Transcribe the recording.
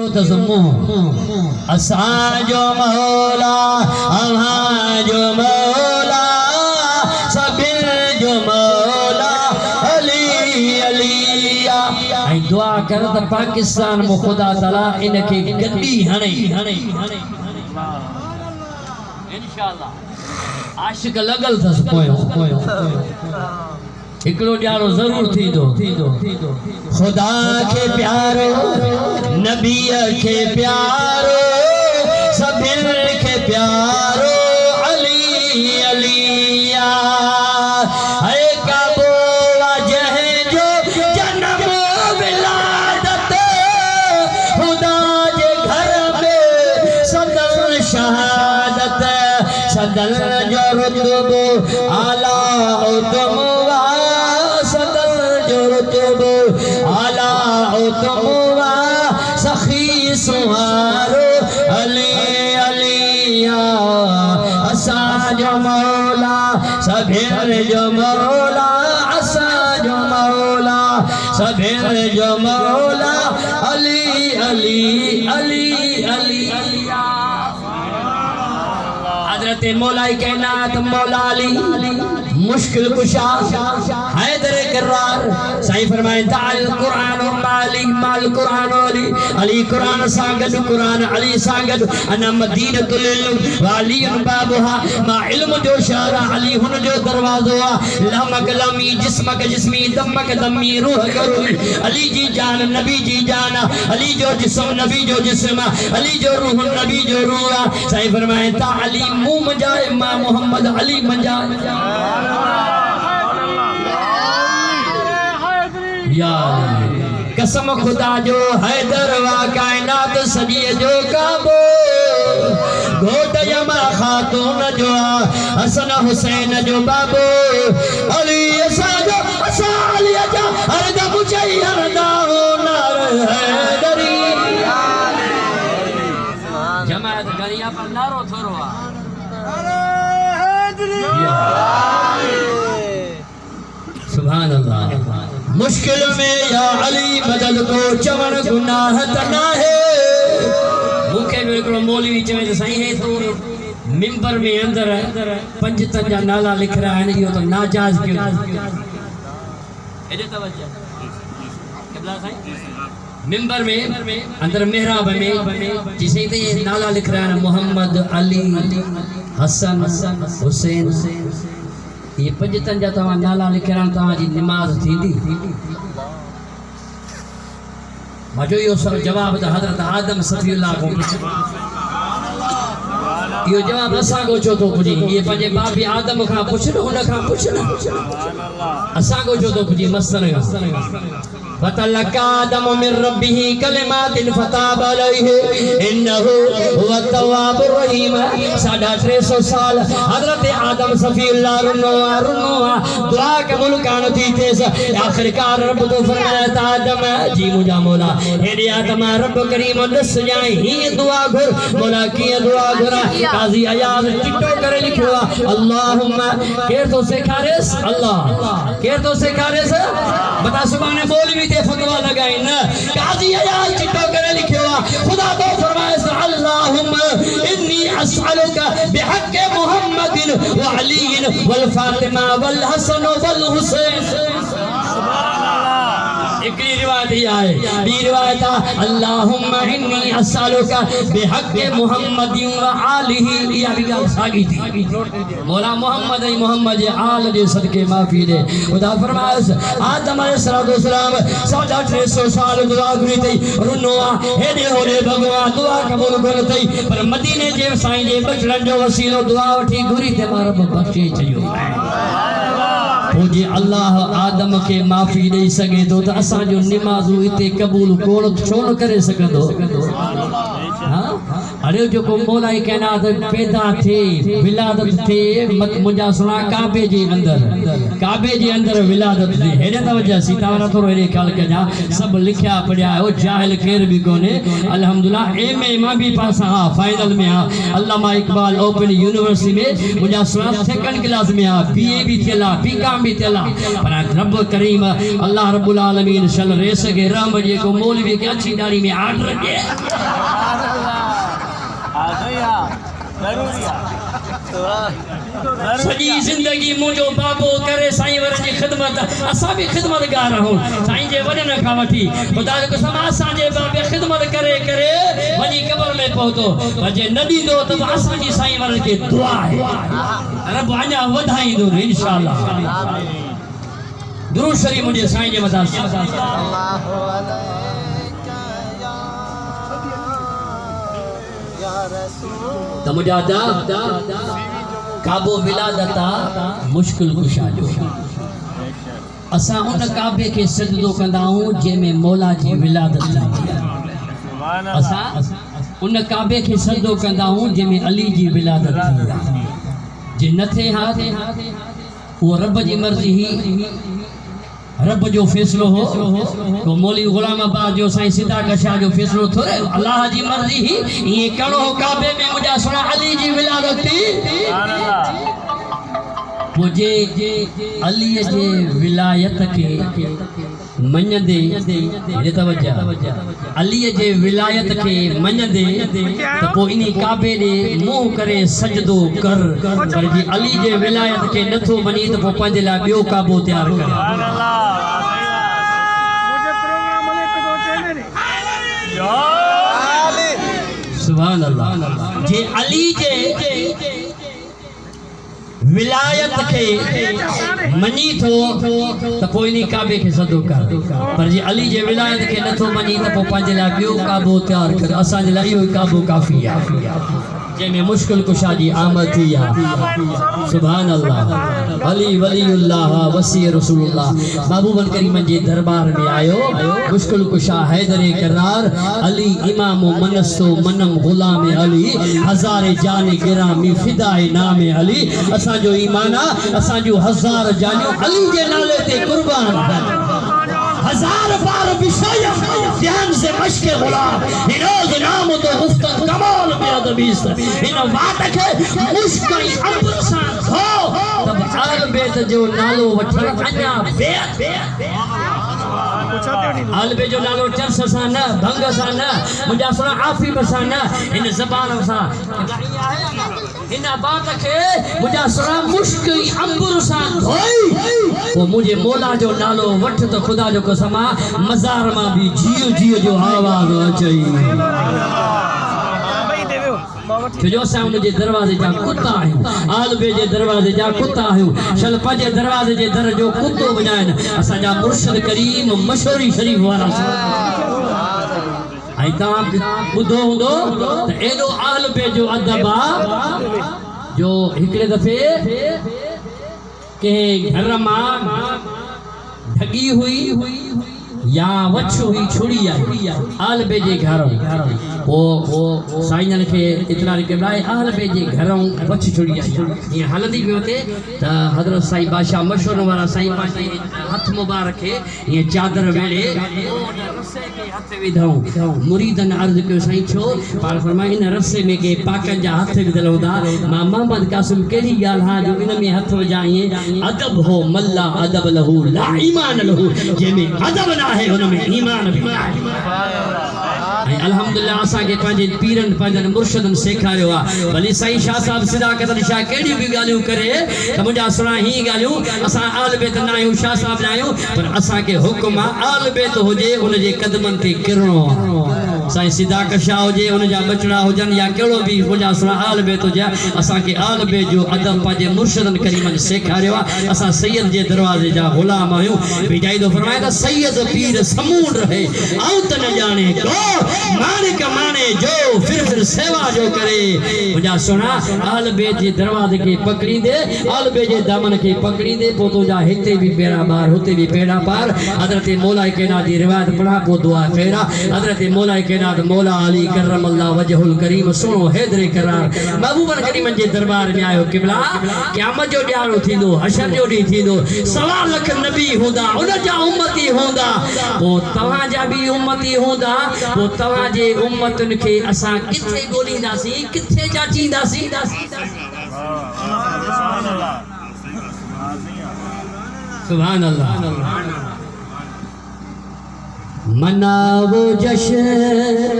केड़ो तस्मो असांजो मौला अहांजो मौला सभिन जो मौला अली अलिया। ऐं दुआ कर त पाकिस्तान में खुदा ताला इनके गद्दी हणे इंशाअल्लाह आशिक लगल थस पोयो एकड़ो ॾियारो ज़रूर थींदो। खुदा के प्यारो नबी के प्यारो सभिन के प्यारो अली अलिया। है काबो वजह जो जन्म विलादत खुदा के घर में सदर शहादत सदर जो रुतबो आला तुम आला तुमवा सखी सुहारो अली अलिया। असांजो मौला सभिन जो मौला असांजो मौला सभिन जो मौला अली अली अली अलिया। हजरत मौला कायनात मौला अली मुश्किल कुशा हैदर करार साईं फरमाए ताल कुरान माली माल कुरान अली अली कुरान सागद कुरान अली सागद अना मदीनतुल इल्म वाली बाबुहा मा इल्म जो शहर अली हुन जो दरवाजो लमक लमी जिस्मक जिस्मी दमक दमी रूह रूह अली जी जान नबी जी जान अली जो जिस्म नबी जो जिस्म अली जो रूह नबी जो रूह। साईं फरमाए ता अली मुंह मजाए मा मोहम्मद अली मजा या कसम खुदा जो हैदर वा कायनात सजी जो काबो घोट यमा खातून जो हसन हुसैन जो बाबो अली असाजो असा अली जा हर दम चाहिए हर दाओ नार हैदरी जमात गरिया पर नारो थोरो सुभान अल्लाह। मुश्किल में या अली मदद को चवण गुनाह तना है। मुखे में एकड़ो मौलवी चवे त साईं है तो मिंबर में अंदर पंज तंजा नाला लिख रहा है यो तो नाजायज क्यों एदे तवज्जो किबला साईं मिंबर में अंदर मेहराब में जिसे ते नाला लिख रहा है मोहम्मद अली हसन हुसैन ये पंजतन जा तवा नाला लिखण तवा जी नमाज थींदी मजो यो सब जवाब त हजरत आदम सफीउल्लाह को यो जवाब असा को छो तो पुजी ये पंजे बाप आदम का पूछ उन का पूछ असा को छो तो पुजी मसन फतलका आदम मिन रब्बिही कलिमातिन फताब अलैहि इन्नहु हुवा तव्वाबुर रहीम। 350 साल हजरत आदम सफीउल्लाह रुनो दुआ कबूल कान थी थेस आखिरकार रब तो फरमाया आदम जी मुजा मौला हेडे आदम रब करीम दस जाए ही दुआ घुर मौला की दुआ घुरा काजी अयाज चिट्टो करे लिखो अल्लाहुम्मा केर तो सिखारेस अल्लाह केर तो सिखारेस बता सुभाने बोल भी ते फतवा लगाई न काजी अयाज चिट्टो करे लिखो खुदा तो फरमाए अल्लाहुम्मा इन्नी अस्अलुका बिहक़ मुहम्मदिन व अलीन वल फातिमा वल हसन वल हुसैन। एक रिवायत ही आए बी रिवायत अल्लाहुम्मा इन्नी अस्अलुका बिहक़ मुहम्मदिन व आलिही या भी गाल सागी थी मौला मोहम्मद आल दे सदके माफी दे खुदा फरमाए आदम अलैहिस्सलाम 350 साल दुआ करी थई रुनोआ हेडे होले भगवान दुआ कबूल कर थई पर मदीने जे साईं जे बचड़न जो वसीलो दुआ वठी घुरी ते मार बख्शे चयो मुझे अल्लाह आदम के माफी दे सके तो असा जो नमाज़ू इते कबूल कोन छो न करे सकदो। हां अरे जो को मौला कायनात पैदा थे विलादत थे मत मुजा सुना काबे जे अंदर विलादत थे हेडे तवज्जो सीतावरा थोरो हेडे ख्याल कजा सब लिखया पड़या ओ जाहिल केर भी कोने अल्हम्दुलिल्लाह एमए मां भी पास हां फाइनल में हां अल्लामा इकबाल ओपन यूनिवर्सिटी में मुजा सुना सेकंड क्लास में हां बीए भी थियला बीकॉम भी तेला पर रब करीम अल्लाह रब्बुल आलमीन सल रेस के राम जे को मौलवी के अच्छी दाढ़ी में आर्डर दे सजी जिंदगी मुझो बाबो करे साईं वर जी खिदमत असा भी खिदमतगार रहूं साईं जे वडन का वठी खुदा जो कसम असा जे बाबे खिदमत करे करे वनी कब्र में पहुतो वजे नदी दो तो असा जी साईं वर के दुआ है रब अना वधाई दो इंशाअल्लाह दुरूद शरीफ मुझे साईं जे मथा अल्लाहु अलैका या रसूल त मुझा दा काबो विलादता मुश्किल कुशा जो असा उन काबे के सजदो कंदाऊं जे में मौला जी विलादत थी असा उन काबे के सजदो कंदाऊं जे में अली जी विलादत थी जे नथे हाथ वो रब जी मर्जी ही रब जो फैसलो हो तो मौली गुलाम अब्बास जो साईं सिद्धा कशा जो फैसलो थोरे अल्लाह जी मर्जी ही ये कणो काबे में मुझा सुना अली जी विलादत थी मुझे अली जे विलायत के मन्यदे ये तवज्जो अली जे विलायत के मन्यदे तो पो इनी काबे दे मुंह करे सजदो कर पर जी अली जे विलायत के नथो मनी तो पो पंज ला बियो काबो तैयार कर सुभान अल्लाह जे अली जे विलायत के मनी थो त पोइ नी काबे के सदो कर पर जी अली जे विलायत के नथो मनी त पो पंज ला बियो काबो तैयार कर असा जे ला इहो काबो काफी है जेमें मुश्किल कुशा जी आमद थी है सुभान अल्लाह अली वलीउल्लाह वसी रसूलुल्लाह महबूबन करीम जे दरबार में आयो मुश्किल कुशा हैदरे करार अली इमाम मनसो मनम गुलाम अली हजारे जाने गिरामी फिदाए नाम अली असा जो ईमाना असा जो हजार जानियो अली जे नाले ते कुर्बान हजार बार विषयम ध्यान से मशके गुलाम इरोज नाम तो गुफ्तन कमाल में अदबीस इन बात के मुश्किल अम्बर सा हो तब आल बेत जो नालो वठण अञा बेत आल बे जो नालो चर्स सा न भंग सा न मुझा सुना आफी सा न इन ज़बान सा इन बात के मुझा सुना मुश्किल अम्बर सा धोई वो मुझे मौला जो नालो वठ तो खुदा जो कसम मजार में भी जियो जियो जो आवाज अचई जो सामने जे दरवाजे जा कुत्ता आयो आलबे जे दरवाजे जा कुत्ता आयो शलपा जे दरवाजे जे दर जो कुत्तो बजाइन असा जा मुर्शिद करीम मशहूरी शरीफ वाला आई ता बुधो हुंदो त एडो आलबे जो अदबा जो हिकड़े दफे के घर मां ठगी हुई या वछ हुई छुड़ी आई आलबे जे घरों वो साईं के इतला के बाय आलबे जे घरों वछ छुड़ी आई ये हलदी में होते त हजरत साईं बादशाह मशहूर वाला साईं पासे हाथ मुबारक है ये चादर वेले रस्से के हाथ विधो मुरीदन अर्ज के साईं छो पार फरमाए इन रस्से में के पाकन जा हाथ विधल होदा मां मोहम्मद कासिम केड़ी गाल हां जो इन में हाथ वजाए अदब हो मल्ला अदब लहू ला ईमान लहू जे में अदब ना है उनमें ईमान भी है अल्हम्दुलिल्लाह असा के पांजे पीरन पांजन मुर्शिदन सिखारियो आ भली साईं शाह साहब सिदाकत शाह केडी भी गालियो करे त मुजा सुना ही गालियो असा आल बेत ना आयो शाह साहब ना आयो पर असा के हुक्म आल बेत होजे उन जे कदमन के किरणो साईं सिदाकत शाह होजे उन जा बचड़ा होजन या केड़ो भी मुजा सुना आल बेत होजे असा के आल बे जो अदब पांजे मुर्शिदन करीमन सिखारियो आ असा सैयद जे दरवाजे जा गुलाम आयो बिजाई दो फरमाया त सैयद पीर समूड रहे आउ त न जाने को मालिक माने जो फिर सेवा जो करे मुझा सुना आल बे जे दरवाजे के पकड़ी दे आल बे जे दामन के पकड़ी दे पो तो जा हिते भी बेड़ा बार होते भी पेड़ा पार हजरत मौला केना दी रिवायत पढ़ा पो दुआ फेरा हजरत मौला केना मौला अली करम अल्लाह वजहुल करीम सुनो हैदरे करार महबूबन करीम जे दरबार में आयो किबला क़यामत जो ॾियारो थींदो हशर जो ॾींहुं थींदो 1.25 लाख नबी हूंदा उन जा उम्मती हूंदा पो तव्हां जा भी उम्मती हूंदा पो तव्हां जे उम्मतन के असा किथे गोलींदासी किथे जाचींदासी सुभान अल्लाह। मनावो जश्न